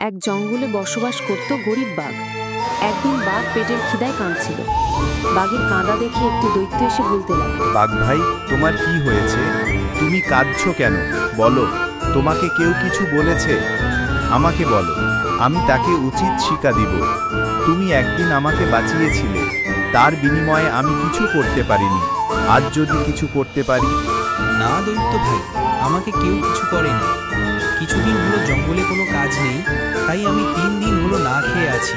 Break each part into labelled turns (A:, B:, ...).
A: এক জঙ্গলে বসবাস করত গরিব বাঘ। একদিন বাঘ পেটের খিদায় কাঁদছিল। বাঘের কাঁদা দেখে একটি দৈত্য এসে বলতে লাগল,
B: বাঘ ভাই, তোমার কি হয়েছে? তুমি কাঁদছো কেন? বলো, তোমাকে কেউ কিছু বলেছে? আমাকে বলো, আমি তাকে উচিত শিক্ষা দিব। তুমি একদিন আমাকে বাঁচিয়েছিলে, তার বিনিময়ে আমি কিছু করতে পারিনি। আজ যদি কিছু করতে পারি।
C: না দৈত্য ভাই, আমাকে কেউ কিছু করেনি। কিছুদিন হলো জঙ্গলে কোনো কাজ নেই, তাই আমি 3 দিন হলো না খেয়ে আছি।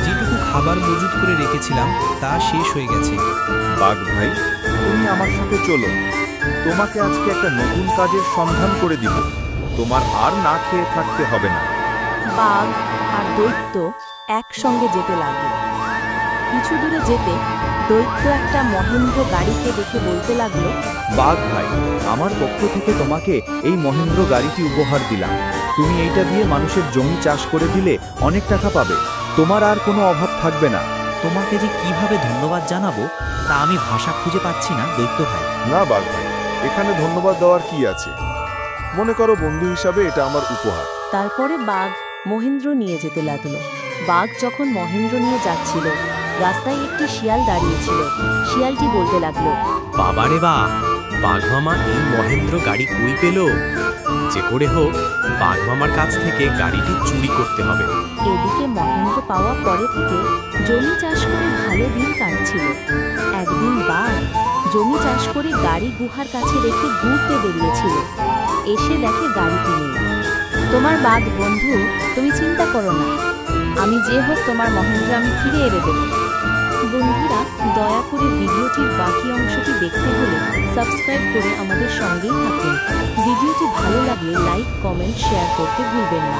C: যেটুকু খাবার মজুত করে রেখেছিলাম তা শেষ হয়ে গেছে।
B: বাঘ ভাই, তুমি আমার সাথে চলো। তোমাকে আজকে একটা নতুন কাজের সন্ধান করে দিব। তোমার আর না খেয়ে থাকতে হবে না।
A: বাঘ আর দৈত্য একসঙ্গে যেতে লাগল। কিছু দূরে যেতে দৈত্য একটা মহেন্দ্র গাড়িকে দেখে বলতে লাগলো,
B: বাঘ ভাই, আমার পক্ষ থেকে তোমাকে এই মহেন্দ্র গাড়িটি উপহার দিলাম। তুমি এইটা দিয়ে মানুষের জমি চাষ করে দিলে অনেক টাকা পাবে। তোমার আর কোনো অভাব থাকবে না।
D: তোমাকে যে কিভাবে ধন্যবাদ জানাবো তা আমি ভাষা খুঁজে পাচ্ছি না দৈত্য ভাই।
E: না বাঘ ভাই, এখানে ধন্যবাদ দেওয়ার কি আছে? মনে করো বন্ধু হিসাবে এটা আমার উপহার।
A: তারপরে বাঘ মহেন্দ্র নিয়ে যেতে লাগলো। বাঘ যখন মহেন্দ্র নিয়ে যাচ্ছিল, রাস্তায় একটি শিয়াল দাঁড়িয়েছিল। শিয়ালটি বলতে লাগলো,
F: বাবারে বা, বাঘ মামা এই মহেন্দ্র গাড়ি কই পেল? যে করে হোক বাঘ মামার কাছ থেকে গাড়িটি চুরি করতে হবে।
A: এদিকে মহেন্দ্র পাওয়া পরে থেকে জমি চাষ করে ভালো দিন কাটছিল। একদিন বাঘ জমি চাষ করে গাড়ি গুহার কাছে রেখে ঘুরতে বেরিয়েছিল। এসে দেখে গাড়িটি নেই। তোমার বাঘ বন্ধু, তুমি চিন্তা করো না, আমি যে হোক তোমার মহেন্দ্র আমি ফিরে এনে দেব। বন্ধুরা, দয়া করে ভিডিওটির বাকি অংশটি দেখতে হলে সাবস্ক্রাইব করে আমাদের সঙ্গেই থাকুন। ভিডিওটি ভালো লাগলে লাইক, কমেন্ট, শেয়ার করতে ভুলবেন না।